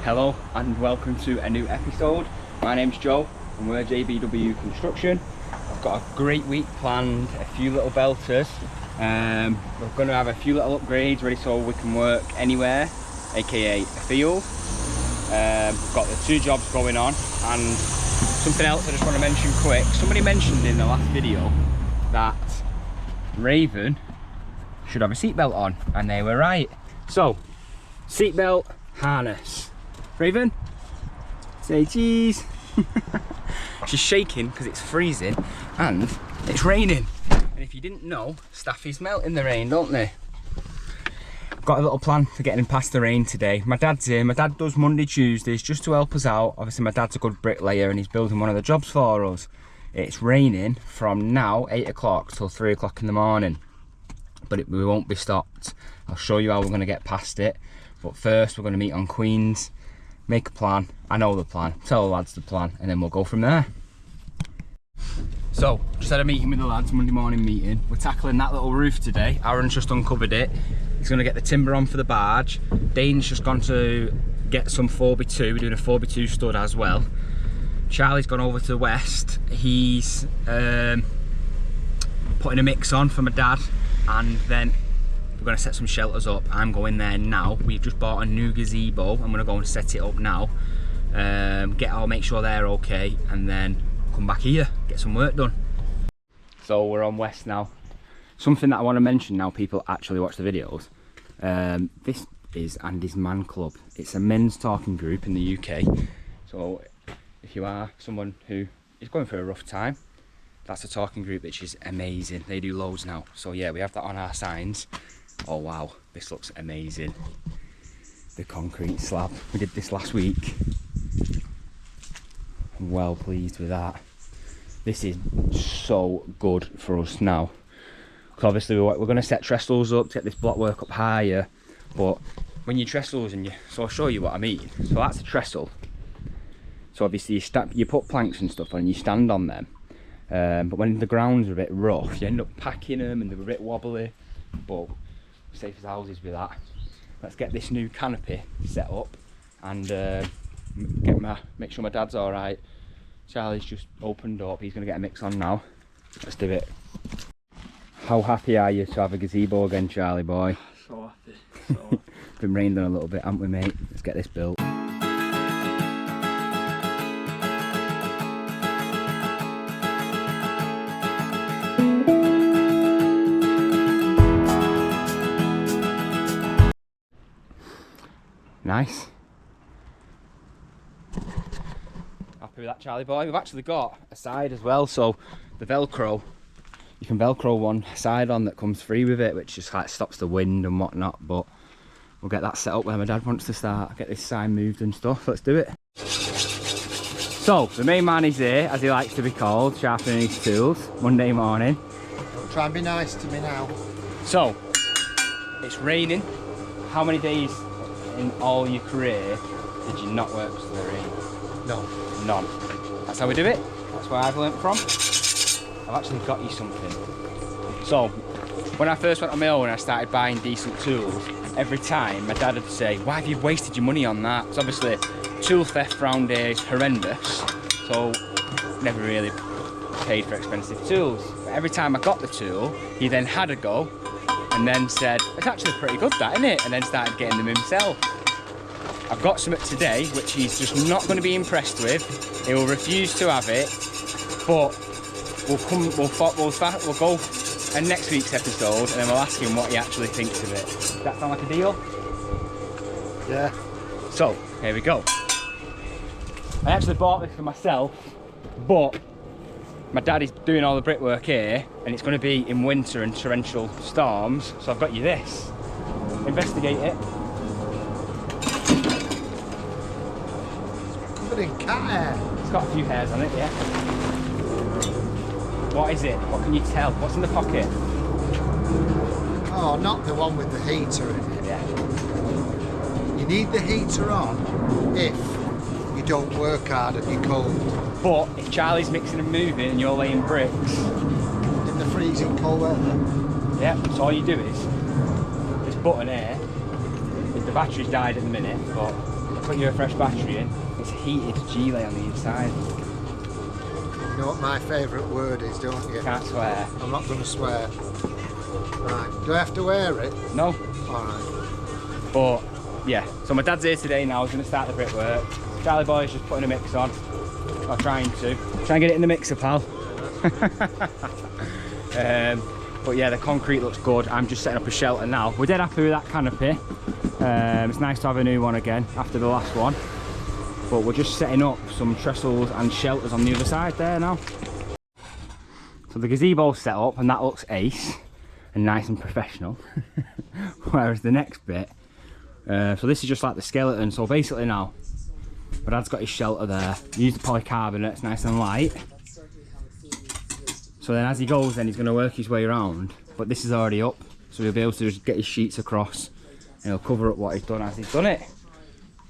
Hello and welcome to a new episode. My name's Joe and we're JBW Construction. I've got a great week planned, a few little belters. We're going to have a few little upgrades ready so we can work anywhere, aka a field. We've got the two jobs going on, and something else I just want to mention quick. Somebody mentioned in the last video that Raven should have a seatbelt on, and they were right. So, seatbelt, harness. Raven, say cheese. She's shaking because it's freezing and it's raining. And if you didn't know, staffies melt in the rain, don't they? Got a little plan for getting past the rain today. My dad's here. My dad does Monday, Tuesdays just to help us out. Obviously my dad's a good bricklayer and he's building one of the jobs for us. It's raining from now 8 o'clock till 3 o'clock in the morning, but we won't be stopped. I'll show you how we're going to get past it, but first we're going to meet on Queen's, make a plan. I know the plan, tell the lads the plan, and then we'll go from there. So just had a meeting with the lads, Monday morning meeting. We're tackling that little roof today. Aaron's just uncovered it. He's going to get the timber on for the barge. Dane's just gone to get some 4x2. We're doing a 4x2 stud as well. Charlie's gone over to the west. He's putting a mix on for my dad, and then we're going to set some shelters up. I'm going there now. We've just bought a new gazebo. I'm going to go and set it up now. I'll make sure they're okay, and then come back here, get some work done. So we're on west now. Something that I want to mention now people actually watch the videos. This is Andy's Man Club. It's a men's talking group in the UK. So if you are someone who is going through a rough time, that's a talking group which is amazing. They do loads now. So yeah, we have that on our signs. Oh wow, this looks amazing. The concrete slab. We did this last week. I'm well pleased with that. This is so good for us now. Because obviously we're going to set trestles up to get this block work up higher. But when you trestles so I'll show you what I mean. So that's a trestle. So obviously you put planks and stuff on and you stand on them. But when the grounds are a bit rough, you end up packing them and they're a bit wobbly. But safe as houses with that. Let's get this new canopy set up and make sure my dad's all right. Charlie's just opened up. He's going to get a mix on now. Let's do it. How happy are you to have a gazebo again, Charlie boy? So happy. So happy. Been rained on a little bit, haven't we, mate? Let's get this built. Nice. Happy with that, Charlie boy? We've actually got a side as well, so the Velcro, you can Velcro one side on that comes free with it, which just like stops the wind and whatnot. But we'll get that set up where my dad wants to start, get this sign moved and stuff. Let's do it. So the main man is here, as he likes to be called, sharpening his tools Monday morning. Don't try and be nice to me now. So it's raining. How many days in all your career did you not work because of the rain? No. None. That's how we do it. That's where I've learnt from. I've actually got you something. So when I first went on my own and I started buying decent tools, every time my dad would say, why have you wasted your money on that? Because obviously tool theft around here is horrendous, so never really paid for expensive tools. But every time I got the tool, he then had a go and then said, it's actually pretty good that, isn't it? And then started getting them himself. I've got something today which he's just not going to be impressed with. He will refuse to have it, but we'll go in next week's episode and then we'll ask him what he actually thinks of it. Does that sound like a deal? Yeah. So, here we go. I actually bought this for myself, but my dad is doing all the brickwork here and it's going to be in winter and torrential storms, so I've got you this. Investigate it. In cat hair. It's got a few hairs on it, yeah. What is it? What can you tell? What's in the pocket? Oh, not the one with the heater in it. Yeah. You need the heater on if you don't work hard and you're cold. But if Charlie's mixing and moving and you're laying bricks in the freezing cold weather. Yeah, so all you do is this button here, the battery's died at the minute, but put your fresh battery in, it's heated G-lay on the inside. You know what my favourite word is, don't you? Can't swear. I'm not going to swear. Right, do I have to wear it? No. Alright. But, yeah, so my dad's here today now, he's going to start the brickwork. Charlie boy's just putting a mix on, or trying to. Try and get it in the mixer, pal. But yeah, the concrete looks good. I'm just setting up a shelter now. We're dead happy with that canopy. It's nice to have a new one again after the last one. But we're just setting up some trestles and shelters on the other side there now. So the gazebo's set up and that looks ace and nice and professional. Whereas the next bit, so this is just like the skeleton. So basically now, my dad's got his shelter there. Use the polycarbonate, it's nice and light. So then as he goes then he's going to work his way around. But this is already up, so he'll be able to just get his sheets across and he'll cover up what he's done as he's done it.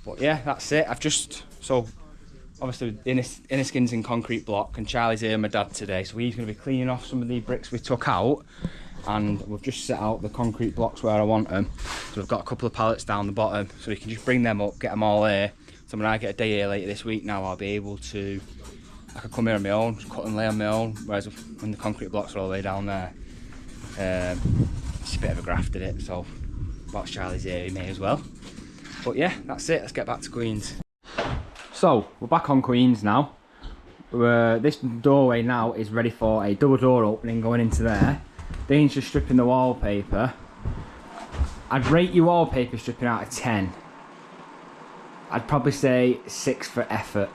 But yeah, that's it. I've just, so obviously inner skins in concrete block, and Charlie's here, my dad, today, so he's going to be cleaning off some of the bricks we took out, and we've just set out the concrete blocks where I want them. So we've got a couple of pallets down the bottom, so we can just bring them up, get them all here. So when I get a day here later this week now, I'll be able to, I could come here on my own, just cut and lay on my own, whereas when the concrete blocks are all the way down there, it's a bit of a graft at it, so whilst Charlie's here, he may as well. But yeah, that's it, let's get back to Queen's. So, we're back on Queen's now. This doorway now is ready for a double door opening going into there. Dane's just stripping the wallpaper. I'd rate your wallpaper stripping out of 10. I'd probably say 6 for effort.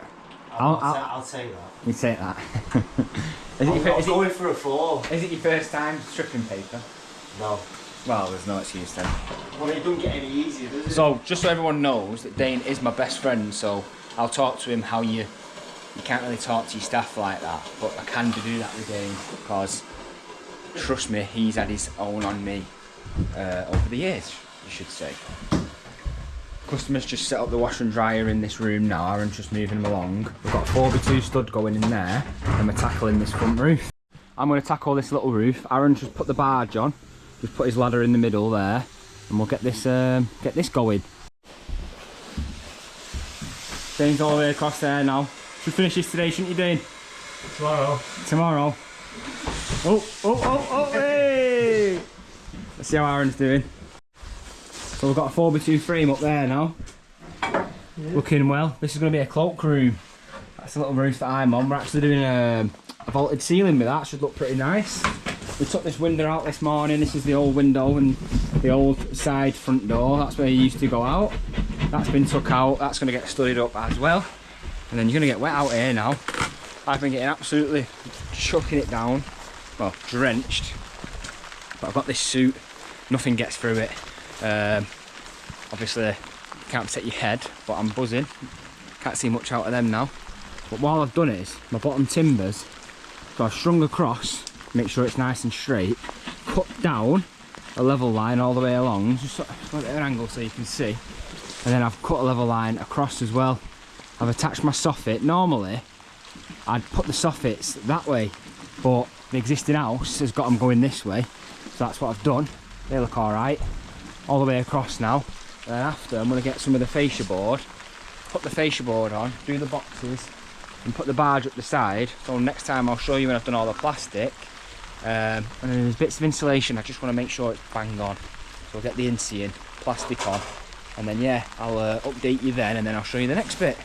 I'll take that. You take that. I'm going for a 4. Is it your first time stripping paper? No. Well, there's no excuse then. Well, it don't get any easier, does it? So, just so everyone knows that Dane is my best friend, so I'll talk to him how you can't really talk to your staff like that, but I can do that with Dane, because trust me, he's had his own on me over the years, you should say. Customers just set up the washer and dryer in this room now. Aaron's just moving them along. We've got a 4x2 stud going in there, and we're tackling this front roof. I'm going to tackle this little roof. Aaron just put the barge on, just put his ladder in the middle there, and we'll get this going. Dane's all the way across there now. Should finish this today, shouldn't you, Dane? Tomorrow. Tomorrow. Oh, hey! Let's see how Aaron's doing. So we've got a 4x2 frame up there now. Yeah. Looking well. This is going to be a cloakroom. That's the little roof that I'm on. We're actually doing a vaulted ceiling with that. Should look pretty nice. We took this window out this morning. This is the old window and the old side front door. That's where you used to go out. That's been took out. That's going to get studded up as well. And then you're going to get wet out here now. I've been getting absolutely chucking it down. Well, drenched. But I've got this suit. Nothing gets through it. Obviously, you can't protect your head, but I'm buzzing. Can't see much out of them now. But what I've done is, my bottom timbers, so I've strung across, make sure it's nice and straight, cut down a level line all the way along, just sort of at an angle so you can see. And then I've cut a level line across as well. I've attached my soffit. Normally, I'd put the soffits that way, but the existing house has got them going this way. So that's what I've done. They look alright. All the way across now. And then after, I'm going to get some of the fascia board, put the fascia board on, do the boxes, and put the barge up the side. So next time I'll show you when I've done all the plastic. And then there's bits of insulation, I just want to make sure it's bang on. So I'll get the inseam, plastic on, and then yeah, I'll update you then, and then I'll show you the next bit.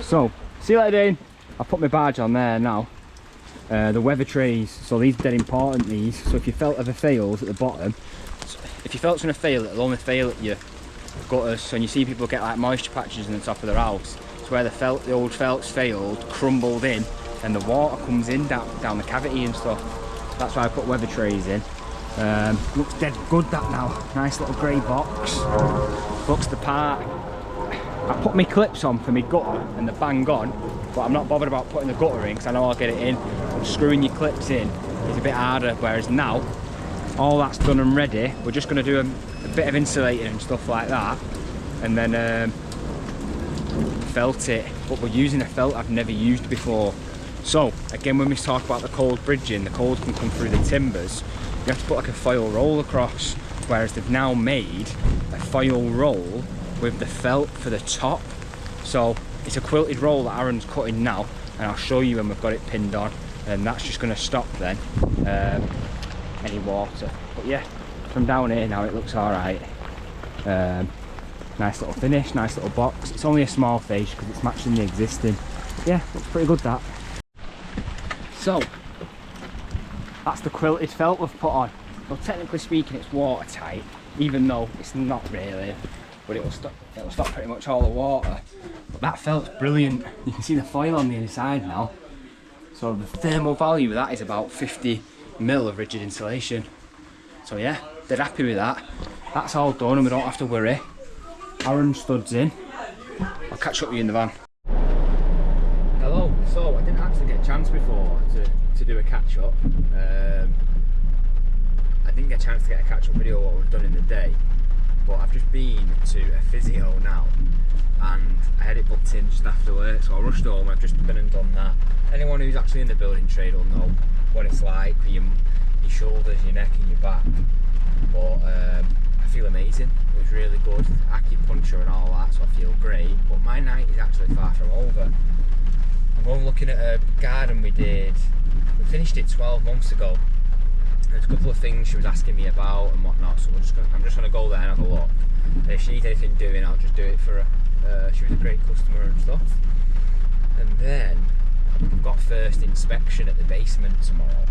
So, see you later, Dane. I've put my barge on there now. The weather trays, so these are dead important, these. So if your felt ever fails at the bottom, if your felt's going to fail, it'll only fail at your gutters. So when you see people get like moisture patches on the top of their house, it's where the old felt's failed, crumbled in, and the water comes in down the cavity and stuff. That's why I put weather trays in. Looks dead good that now. Nice little grey box. Looks the part. I put my clips on for my gutter and they're bang on, but I'm not bothered about putting the gutter in because I know I'll get it in. But screwing your clips in is a bit harder, whereas now all that's done and ready, we're just going to do a bit of insulating and stuff like that, and then felt it. But we're using a felt I've never used before. So again, when we talk about the cold bridging, the cold can come through the timbers. You have to put like a foil roll across, whereas they've now made a foil roll with the felt for the top. So it's a quilted roll that Aaron's cutting now, and I'll show you when we've got it pinned on, and that's just going to stop then any water. But yeah, from down here now it looks alright. Nice little finish, nice little box. It's only a small face because it's matching the existing. Yeah, looks pretty good that. So that's the quilted felt we've put on. Well, technically speaking it's watertight, even though it's not really, but it'll stop pretty much all the water. But that felt's brilliant. You can see the foil on the inside now. So the thermal value of that is about 50 mil of rigid insulation. So yeah, they're happy with that. That's all done and we don't have to worry. Aaron studs in. I'll catch up with you in the van. Hello. So I didn't actually get a chance before to do a catch up. I didn't get a chance to get a catch up video what we've done in the day, but I've just been to a physio now and I had it booked in just after work, so I rushed home. I've just been and done that. Anyone who's actually in the building trade will know what it's like for your shoulders, your neck and your back. But I feel amazing. It was really good, acupuncture and all that, so I feel great. But my night is actually far from over. I'm going looking at a garden we finished it 12 months ago. There's a couple of things she was asking me about and whatnot, so I'm just going to go there and have a look. And if she needs anything doing, I'll just do it for her. She was a great customer and stuff. And then I've got first inspection at the basement tomorrow.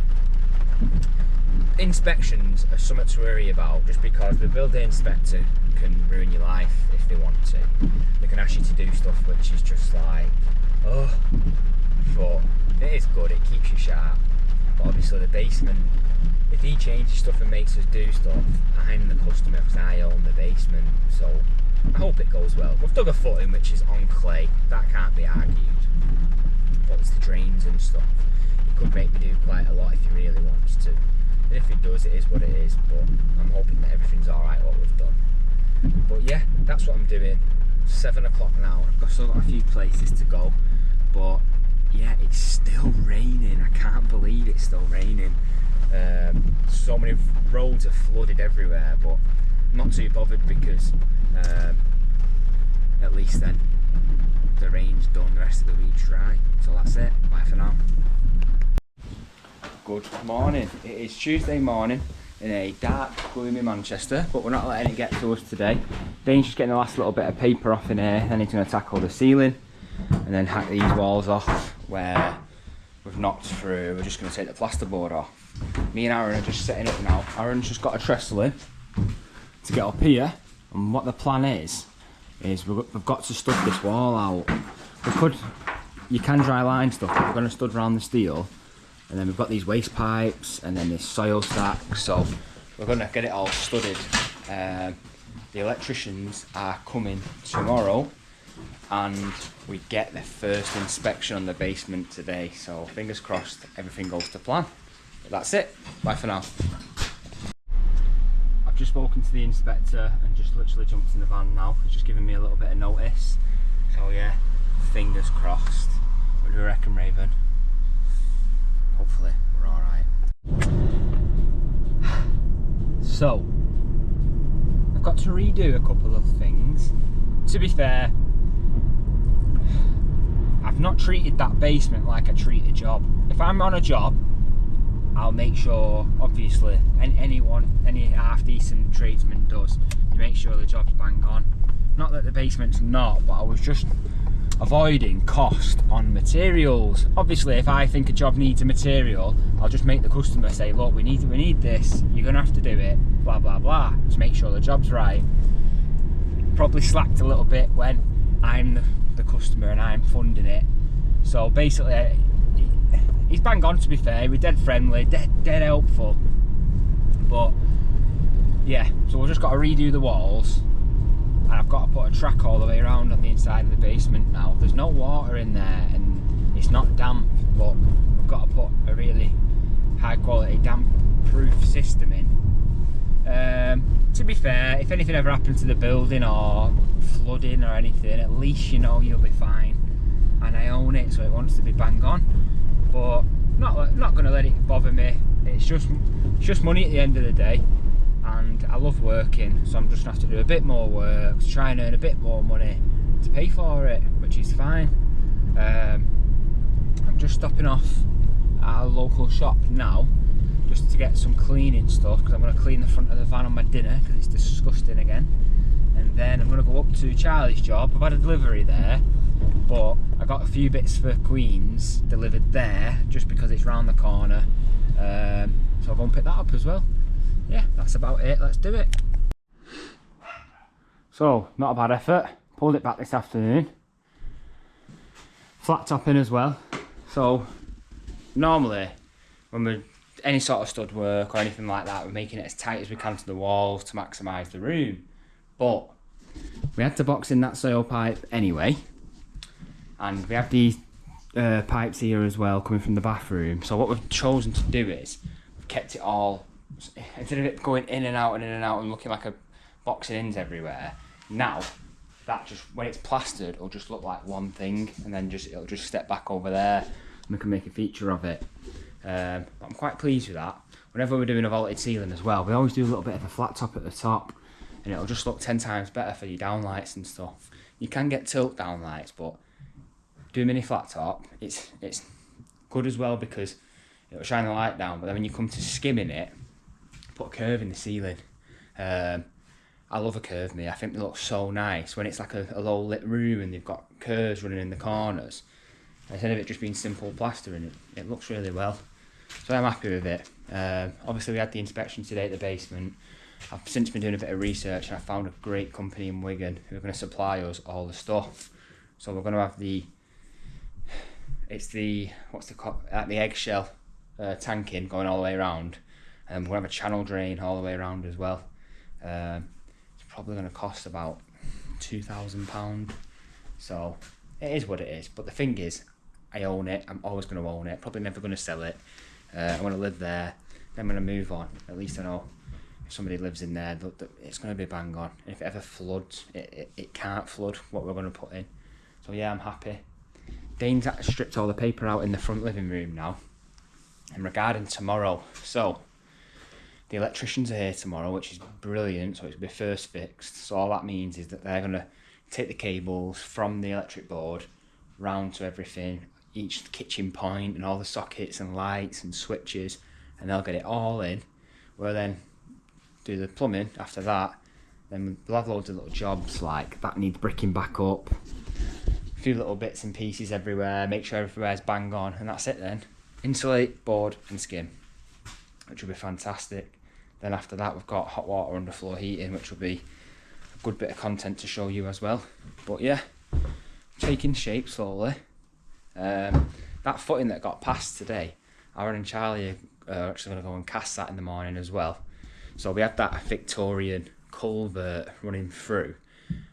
Inspections are something to worry about, just because the building inspector can ruin your life if they want to. They can ask you to do stuff which is just like, oh, but it is good, it keeps you sharp. But obviously the basement, if he changes stuff and makes us do stuff, I'm the customer because I own the basement, so I hope it goes well. We've dug a footing which is on clay, that can't be argued. But it's the drains and stuff. He could make me do quite a lot if he really wants to. And if he does, it is what it is, but I'm hoping that everything's alright what we've done. But yeah, that's what I'm doing. 7 o'clock now, I've still got a few places to go, but yeah, it's still raining. I can't believe it's still raining. So many roads are flooded everywhere, but I'm not too bothered because at least then the rain's done, the rest of the week's dry. So that's it, bye for now. Good morning. It is Tuesday morning in a dark, gloomy Manchester, but we're not letting it get to us today. Dane's just getting the last little bit of paper off in here, then he's going to tackle the ceiling and then hack these walls off where we've knocked through. We're just going to take the plasterboard off. Me and Aaron are just setting up now. Aaron's just got a trestle in to get up here, and what the plan is we've got to stud this wall out. You can dry line stuff, but we're going to stud around the steel. And then we've got these waste pipes and then this soil stack, so we're going to get it all studded. The electricians are coming tomorrow and we get the first inspection on the basement today, so fingers crossed everything goes to plan. But that's it, bye for now. I've just spoken to the inspector and just literally jumped in the van now. He's just given me a little bit of notice, so yeah, fingers crossed. What do you reckon, Raven? Hopefully we're alright. So, I've got to redo a couple of things. To be fair, I've not treated that basement like I treat a job. If I'm on a job, I'll make sure, obviously, any half decent tradesman does, you make sure the job's bang on. Not that the basement's not, but I was just avoiding cost on materials. Obviously, if I think a job needs a material, I'll just make the customer say, look, we need this, you're gonna have to do it, blah blah blah, to make sure the job's right. Probably slacked a little bit when I'm the customer and I'm funding it. So basically, he's bang on, to be fair. We're dead friendly, dead helpful. But yeah, so we've just got to redo the walls. And I've got to put a track all the way around on the inside of the basement now. There's no water in there and it's not damp, but we've got to put a really high quality damp proof system in. To be fair, if anything ever happened to the building or flooding or anything, at least you know you'll be fine. And I own it, so it wants to be bang on. But not going to let it bother me. It's just money at the end of the day. and I love working, so I'm just gonna have to do a bit more work to try and earn a bit more money to pay for it, which is fine. I'm just stopping off at our local shop now just to get some cleaning stuff, because I'm going to clean the front of the van on my dinner because it's disgusting again. And then I'm going to go up to Charlie's job. I've had a delivery there, but I got a few bits for Queen's delivered there just because it's round the corner. So I'll go and pick that up as well. Yeah, that's about it. Let's do it. So, not a bad effort. Pulled it back this afternoon. Flat topping as well. So normally when we're any sort of stud work or anything like that, we're making it as tight as we can to the walls to maximise the room. But we had to box in that soil pipe anyway, and we have these pipes here as well coming from the bathroom. So what we've chosen to do is we've kept it all, instead of it going in and out and in and out and looking like a box of ins everywhere, now that just, when it's plastered, it'll just look like one thing, and then it'll just step back over there and we can make a feature of it. But I'm quite pleased with that. Whenever we're doing a vaulted ceiling as well, we always do a little bit of a flat top at the top, and it'll just look 10 times better for your downlights and stuff. You can get tilt downlights, but do a mini flat top, it's good as well because it'll shine the light down, but then when you come to skimming it, put a curve in the ceiling. I love a curve, me. I think they look so nice when it's like a low lit room and they've got curves running in the corners. Instead of it just being simple plastering, it looks really well. So I'm happy with it. Obviously we had the inspection today at the basement. I've since been doing a bit of research and I found a great company in Wigan who are going to supply us all the stuff. So we're going to have the eggshell tanking going all the way around, and we'll have a channel drain all the way around as well. It's probably going to cost about £2,000. So it is what it is. But the thing is, I own it. I'm always going to own it. Probably never going to sell it. I'm going to live there. Then I'm going to move on. At least I know if somebody lives in there, it's going to be bang on. And if it ever floods, it can't flood what we're going to put in. So yeah, I'm happy. Dane's stripped all the paper out in the front living room now. And regarding tomorrow, so the electricians are here tomorrow, which is brilliant. So it's going to be first fixed. So all that means is that they're going to take the cables from the electric board round to everything, each kitchen point and all the sockets and lights and switches, and they'll get it all in. We'll then do the plumbing after that. Then we'll have loads of little jobs like that need bricking back up, a few little bits and pieces everywhere, make sure everywhere's bang on, and that's it then. Insulate, board and skim, which will be fantastic. Then after that we've got hot water underfloor heating, which will be a good bit of content to show you as well. But yeah, taking shape slowly. That footing that got passed today, Aaron and Charlie are actually going to go and cast that in the morning as well. So we have that Victorian culvert running through.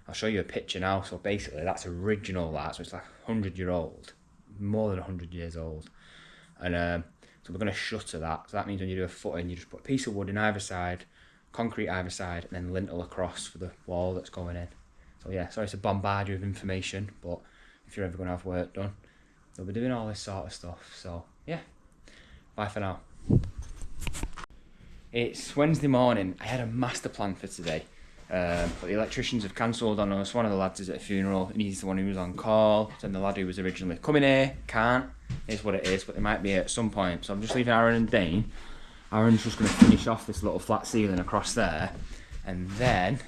I'll show you a picture now. So basically that's original, so it's like 100-year-old, more than 100 years old. And so we're going to shutter that. So that means when you do a footing, you just put a piece of wood in either side, concrete either side, and then lintel across for the wall that's going in. So yeah, sorry to bombard you with information, but if you're ever going to have work done, they'll be doing all this sort of stuff. So yeah, bye for now. It's Wednesday morning. I had a master plan for today, but the electricians have cancelled on us. One of the lads is at a funeral and he's the one who was on call. And the lad who was originally coming here can't. It's what it is, but they might be here at some point. So I'm just leaving Aaron and Dane. Aaron's just going to finish off this little flat ceiling across there, and then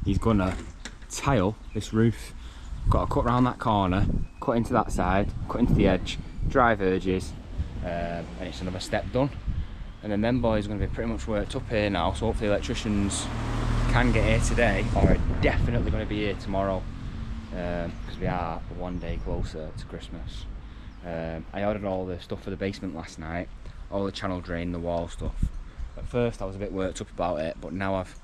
he's going to tile this roof. Got to cut around that corner, cut into that side, cut into the edge, dry verges, and it's another step done. And then them boys are going to be pretty much worked up here now, so hopefully electricians can get here today, or are definitely going to be here tomorrow, because we are one day closer to Christmas. I ordered all the stuff for the basement last night, all the channel drain, the wall stuff. At first I was a bit worked up about it, but now I've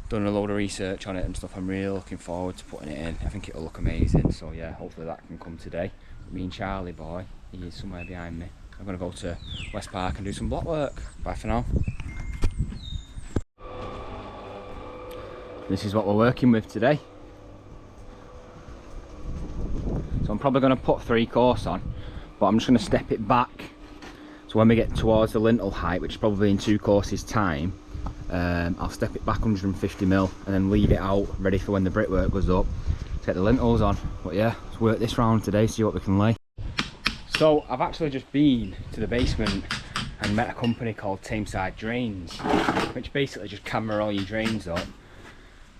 done a load of research on it and stuff, I'm really looking forward to putting it in. I think it'll look amazing, so yeah, hopefully that can come today. Me and Charlie boy, he is somewhere behind me. I'm going to go to West Park and do some block work. Bye for now. This is what we're working with today. So I'm probably going to put 3-course on, but I'm just going to step it back So when we get towards the lintel height, which is probably in 2 courses time, I'll step it back 150mm and then leave it out ready for when the brickwork goes up to get the lintels on. But yeah, let's work this round today, see what we can lay. So I've actually just been to the basement and met a company called Tameside Drains, which basically just camera all your drains up.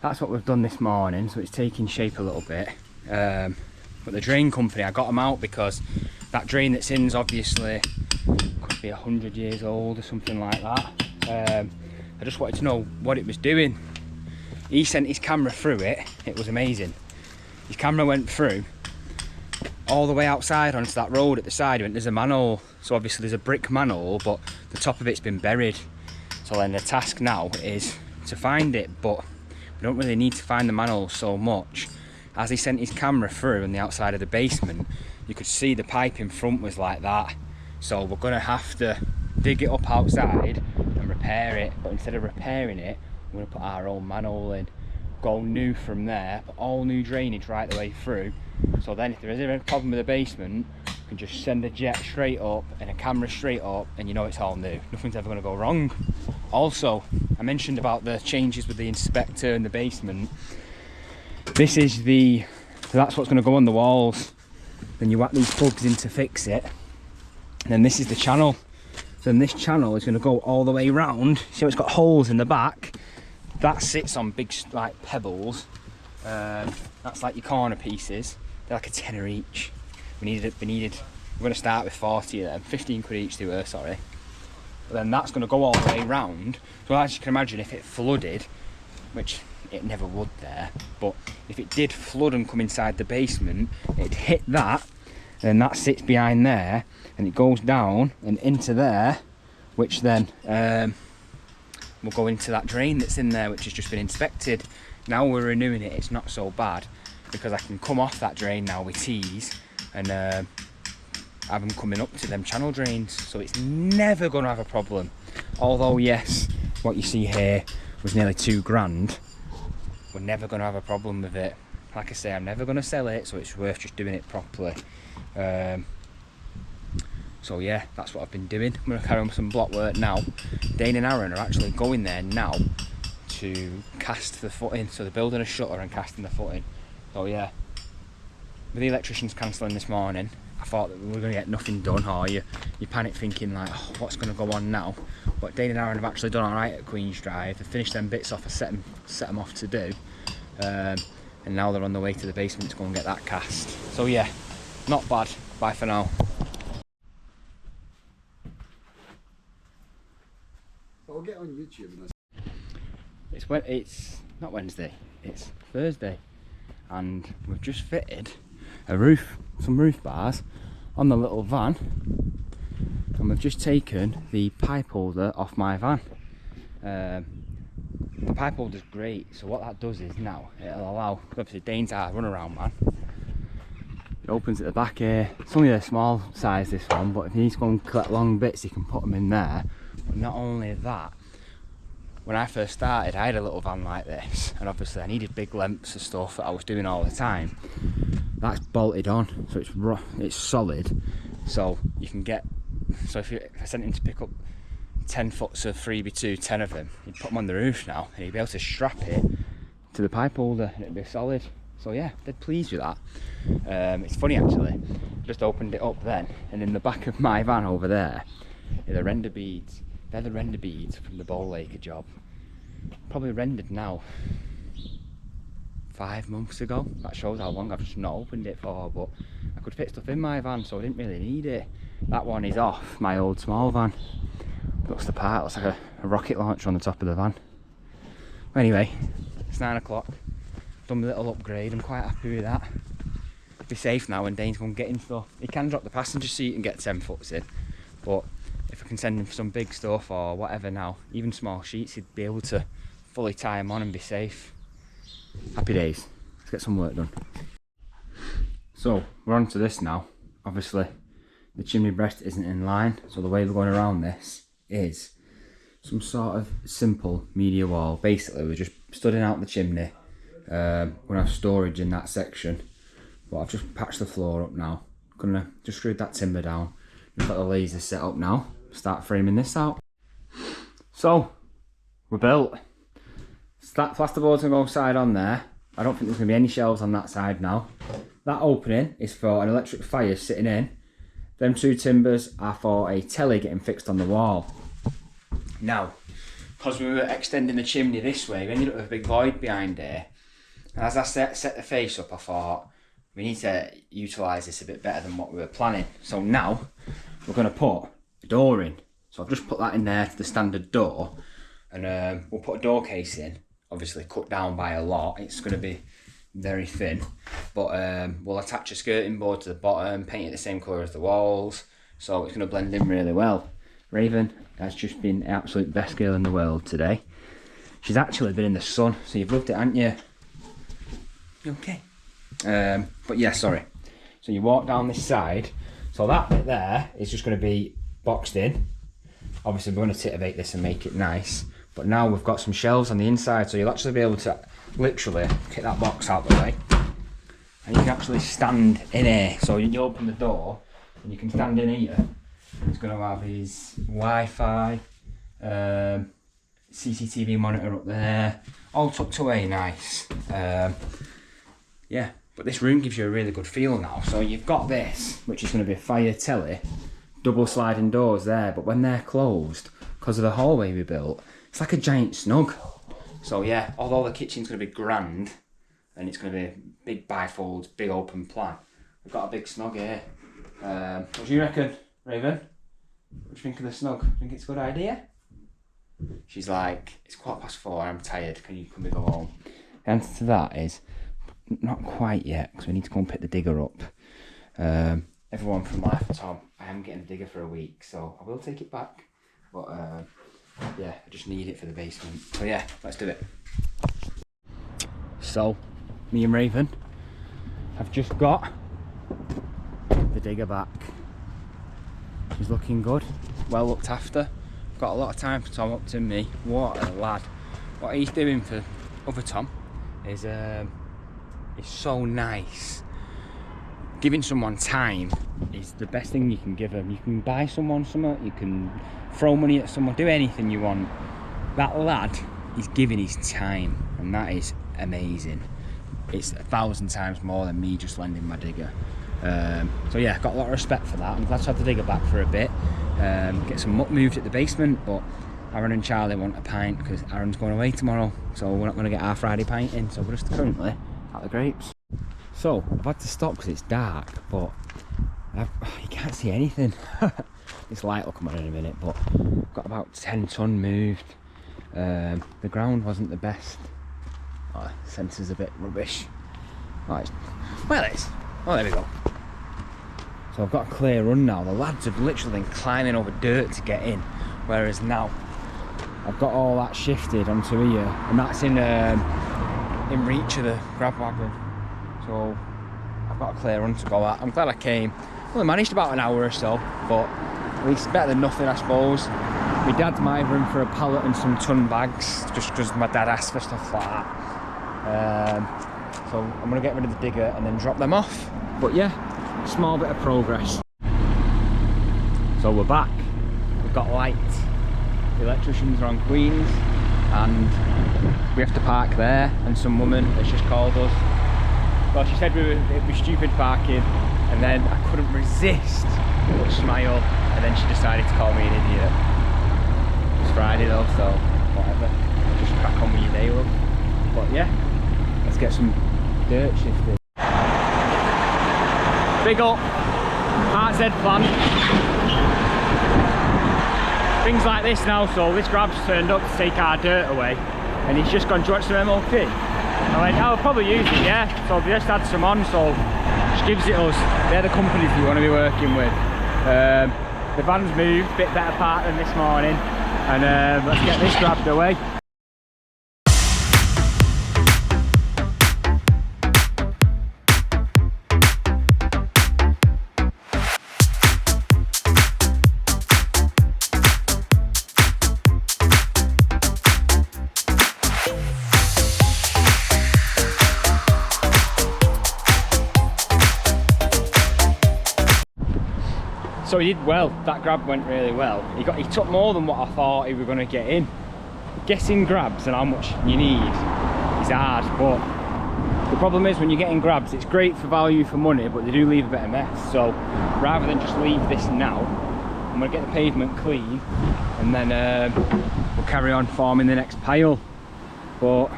That's what we've done this morning, so it's taking shape a little bit. But the drain company, I got them out because that drain that's in is obviously could be 100 years old or something like that. I just wanted to know what it was doing. He sent his camera through it. It was amazing. His camera went through all the way outside onto that road at the side. He went, there's a manhole. So obviously there's a brick manhole, but the top of it's been buried. So then the task now is to find it, but we don't really need to find the manhole so much. As he sent his camera through on the outside of the basement, you could see the pipe in front was like that. So we're gonna have to dig it up outside and repair it. But instead of repairing it, we're gonna put our own manhole in, go new from there, put all new drainage right the way through. So then if there is ever a problem with the basement, you can just send a jet straight up and a camera straight up and you know it's all new. Nothing's ever gonna go wrong. Also, I mentioned about the changes with the inspector in the basement. This is so that's what's gonna go on the walls. Then you whack these plugs in to fix it. And then this is the channel. Then this channel is gonna go all the way round. See how it's got holes in the back? That sits on big like pebbles. That's like your corner pieces. They're like a tenner each. We're gonna start with 40 of them, 15 quid each to her, sorry. But then that's gonna go all the way round. So as you can imagine, if it flooded, which it never would there, but if it did flood and come inside the basement, it'd hit that, and then that sits behind there, and it goes down and into there, which then will go into that drain that's in there, which has just been inspected. Now we're renewing it, it's not so bad, because I can come off that drain now with tees and have them coming up to them channel drains, so it's never going to have a problem. Although yes, what you see here was nearly £2,000, we're never going to have a problem with it. Like I say, I'm never going to sell it, so it's worth just doing it properly. So yeah, that's what I've been doing. I'm going to carry on with some block work now. Dane and Aaron are actually going there now to cast the footing, so they're building a shutter and casting the footing. So yeah, with the electricians cancelling this morning, I thought that we were going to get nothing done, or you panic thinking like, oh, what's going to go on now? But Dane and Aaron have actually done alright at Queen's Drive. They've finished them bits off, I set them off to do, and now they're on the way to the basement to go and get that cast. So yeah, not bad. Bye for now. I'll get on YouTube and It's not Wednesday, it's Thursday, and we've just fitted some roof bars on the little van, and we've just taken the pipe holder off my van. The pipe holder is great, so what that does is now it'll allow, obviously Dane's our runaround man, it opens at the back here. It's only a small size, this one, but if you need to go and collect long bits you can put them in there. But not only that, when I first started I had a little van like this, and obviously I needed big lengths of stuff that I was doing all the time. That's bolted on, so it's solid, so you can get, so if I sent him to pick up 10 foots of 3x2, 10 of them, he'd put them on the roof now and he'd be able to strap it to the pipe holder and it'd be solid. So yeah, dead pleased with that. It's funny actually, just opened it up then, and in the back of my van over there are the render beads. They're the render beads from the Bowl Laker job. Probably rendered now 5 months ago. That shows how long I've just not opened it for, but I could fit stuff in my van, so I didn't really need it. That one is off my old small van. Looks the part, looks like a rocket launcher on the top of the van. Anyway, it's 9 o'clock. Done my little upgrade, I'm quite happy with that. Be safe now when Dane's going getting stuff. He can drop the passenger seat and get 10 foots in, but if I can send him some big stuff or whatever now, even small sheets, he'd be able to fully tie them on and be safe. Happy days. Let's get some work done. So we're on to this now. Obviously the chimney breast isn't in line, so the way we're going around this is some sort of simple media wall. Basically we're just studding out the chimney. We're gonna have storage in that section, but I've just patched the floor up now. Gonna just screw that timber down. Just got the lasers set up now. start framing this out. So, we're built. That plasterboard's gonna go side on there. I don't think there's gonna be any shelves on that side now. That opening is for an electric fire sitting in. Them 2 timbers are for a telly getting fixed on the wall. Now, because we were extending the chimney this way, we ended up with a big void behind there. And as I set the face up, I thought, we need to utilise this a bit better than what we were planning. So now, we're going to put a door in. So I've just put that in there to the standard door. And we'll put a door case in, obviously cut down by a lot. It's going to be very thin. But we'll attach a skirting board to the bottom, paint it the same colour as the walls. So it's going to blend in really well. Raven has just been the absolute best girl in the world today. She's actually been in the sun, so you've loved it, haven't you? You okay? But yeah, sorry. So you walk down this side. So that bit there is just going to be boxed in. Obviously we're going to titivate this and make it nice. But now we've got some shelves on the inside, so you'll actually be able to literally kick that box out the way. And you can actually stand in here. So you open the door and you can stand in here. He's going to have his Wi-Fi, CCTV monitor up there, all tucked away nice. Yeah, but this room gives you a really good feel now. So you've got this, which is going to be a fire telly, double sliding doors there, but when they're closed, because of the hallway we built, it's like a giant snug. So yeah, although the kitchen's going to be grand, and it's going to be a big bifolds, big open plan, we've got a big snug here. What do you reckon, Raven? What do you think of the snug? Think it's a good idea? She's like, it's 4:15, I'm tired, can we go home? The answer to that is, not quite yet, because we need to go and pick the digger up. Everyone from Life of Tom, I am getting the digger for a week, so I will take it back. But yeah, I just need it for the basement. So yeah, let's do it. So, me and Raven have just got the digger back. She's looking good, well looked after. Got a lot of time for Tom up to me. What a lad. What he's doing for other Tom is so nice. Giving someone time is the best thing you can give them. You can buy someone something, you can throw money at someone, do anything you want. That lad is giving his time, and that is amazing. It's 1,000 times more than me just lending my digger. So yeah, got a lot of respect for that. I'm glad to have the digger back for a bit. Get some muck moved at the basement, but Aaron and Charlie want a pint because Aaron's going away tomorrow, so we're not going to get our Friday pint in, so we're just currently at the grapes. So I've had to stop because it's dark, but you can't see anything. This light will come on in a minute, but I've got about 10 ton moved. The ground wasn't the best. Oh, the sensor's a bit rubbish. Oh, there we go. So I've got a clear run now. The lads have literally been climbing over dirt to get in, whereas now I've got all that shifted onto here, and that's in reach of the grab wagon. So I've got a clear run to go at. I'm glad I came. Well, I managed about an hour or so, but at least better than nothing, I suppose. My dad's my room for a pallet and some ton bags, just because my dad asked for stuff like that. So I'm going to get rid of the digger and then drop them off. But yeah, small bit of progress. So we're back. We've got light. The electricians are on Queens, and we have to park there, and some woman has just called us. Well, she said it'd be stupid parking, and then I couldn't resist but smile, and then she decided to call me an idiot. It's Friday though, so whatever. Just crack on with your day, love. But yeah, let's get some dirt shifted. Big up RZ plan. Things like this now, so this grab's turned up to take our dirt away, and he's just gone, do you want some MOT? I went, I'll probably use it, yeah. So we just had some on, so she gives it us. They're the companies we want to be working with. The van's moved, a bit better part than this morning, and let's get this grabbed away. So he did well. That grab went really well. He took more than what I thought he was going to get in. Guessing grabs and how much you need is hard, but the problem is when you're getting grabs, it's great for value for money, but they do leave a bit of mess. So rather than just leave this now, I'm going to get the pavement clean and then we'll carry on forming the next pile. But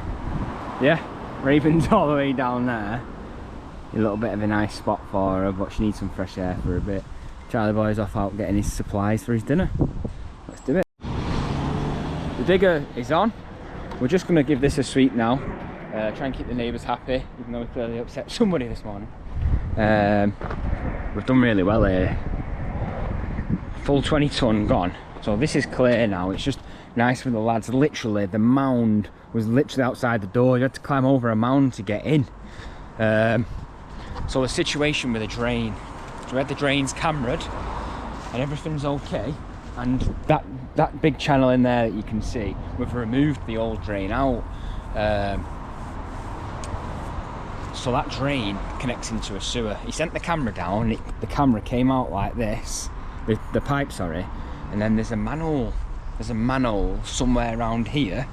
yeah, Raven's all the way down there. A little bit of a nice spot for her, but she needs some fresh air for a bit. Charlie boy's off out getting his supplies for his dinner. Let's do it. The digger is on. We're just going to give this a sweep now. Try and keep the neighbours happy, even though we clearly upset somebody this morning. We've done really well here. Full 20 tonne gone. So this is clear now. It's just nice for the lads. Literally, the mound was literally outside the door. You had to climb over a mound to get in. So the situation with the drain. So we had the drains cameraed and everything's okay. And that big channel in there that you can see, we've removed the old drain out. So that drain connects into a sewer. He sent the camera down, the camera came out like this, the pipe, sorry, and then there's a manhole somewhere around here.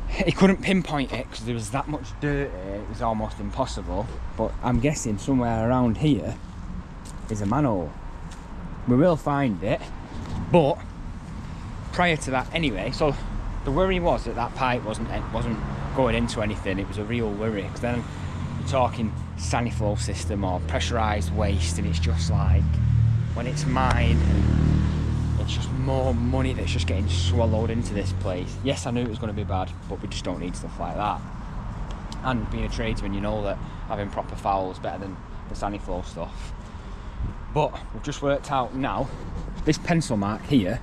He couldn't pinpoint it because there was that much dirt here, it was almost impossible, but I'm guessing somewhere around here is a manhole. We will find it, but prior to that anyway, so the worry was that pipe wasn't going into anything. It was a real worry, because then you're talking saniflow system or pressurized waste, and it's just like when it's mined, it's just more money that's just getting swallowed into this place. Yes, I knew it was going to be bad, but we just don't need stuff like that. And being a tradesman, you know that having proper foul is better than the saniflow stuff. But we've just worked out now, this pencil mark here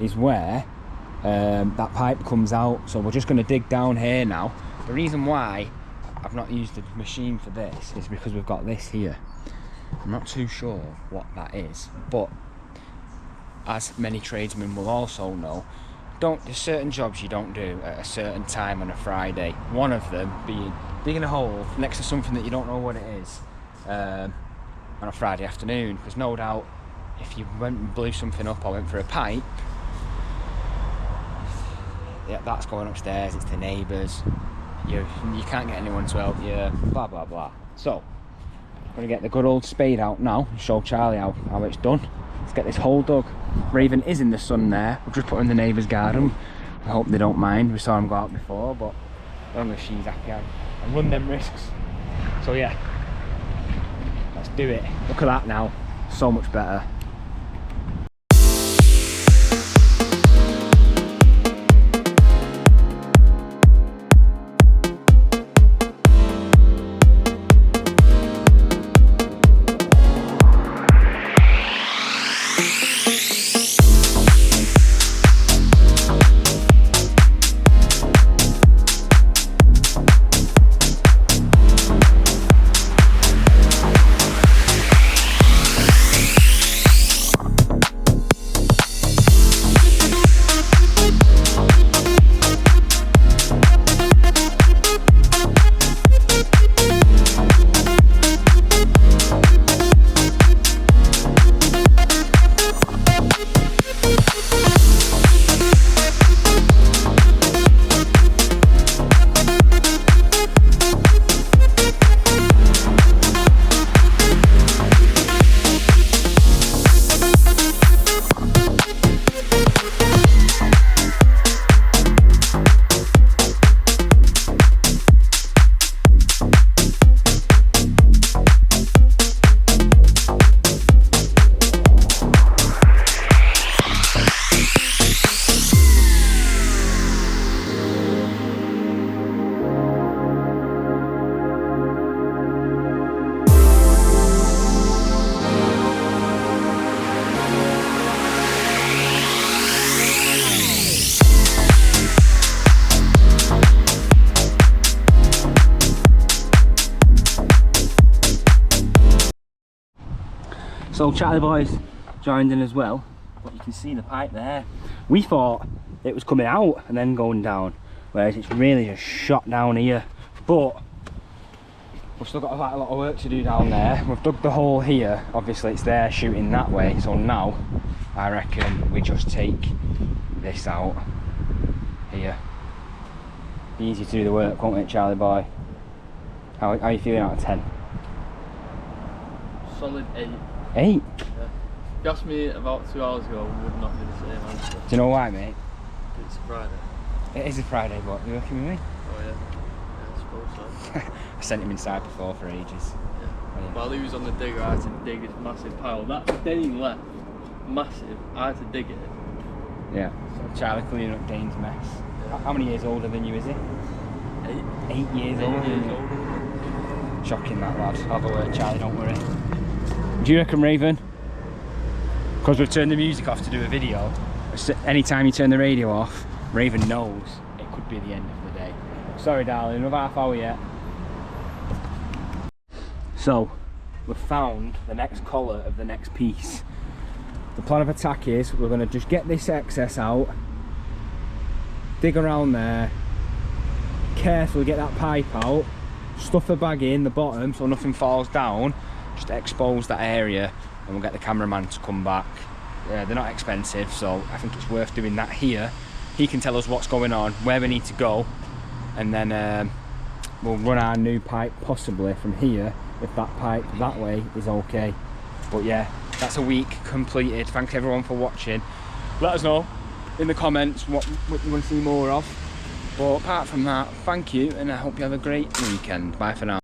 is where that pipe comes out. So we're just going to dig down here now. The reason why I've not used the machine for this is because we've got this here. I'm not too sure what that is, but as many tradesmen will also know, there's certain jobs you don't do at a certain time on a Friday. One of them being digging a hole next to something that you don't know what it is on a Friday afternoon, because no doubt if you went and blew something up or went for a pipe, yeah, that's going upstairs, it's the neighbours, you can't get anyone to help you, blah blah blah. So I'm going to get the good old spade out now and show Charlie how it's done. Let's get this hole dug. Raven is in the sun there. We've just put her in the neighbour's garden. I hope they don't mind. We saw him go out before, but as long as she's happy, I run them risks. So yeah, let's do it. Look at that now, so much better. So Charlie boys joined in as well, but you can see the pipe there. We thought it was coming out and then going down, whereas it's really just shot down here. But we've still got quite a lot of work to do down there. We've dug the hole here, obviously it's there shooting that way, so now I reckon we just take this out here. Be easy to do the work, won't it, Charlie boy? How are you feeling out of 10? Solid 8. 8? Yeah. If you asked me about 2 hours ago, I would not be the same answer. Do you know why, mate? It's Friday. It is a Friday, but you're working with me? Oh yeah. Yeah, I suppose so. I sent him inside before for ages. Yeah. Brilliant. While he was on the digger, I had to dig this massive pile. That Dane left, massive. I had to dig it. Yeah. So Charlie cleaning up Dane's mess. Yeah. How many years older than you is he? 8. 8 years older than you. Shocking that lad. I'll have a word, Charlie, don't worry. Do you reckon, Raven? Because we've turned the music off to do a video. Anytime you turn the radio off, Raven knows it could be the end of the day. Sorry darling, another half hour yet. So, we've found the next collar of the next piece. The plan of attack is we're going to just get this excess out, dig around there, carefully get that pipe out, stuff a bag in the bottom so nothing falls down, just expose that area, and we'll get the cameraman to come back. They're not expensive, so I think it's worth doing that here. He can tell us what's going on, where we need to go, and then we'll run our new pipe possibly from here if that pipe that way is okay. But yeah, that's a week completed. Thanks everyone for watching. Let us know in the comments what you want to see more of. But apart from that, thank you, and I hope you have a great weekend. Bye for now.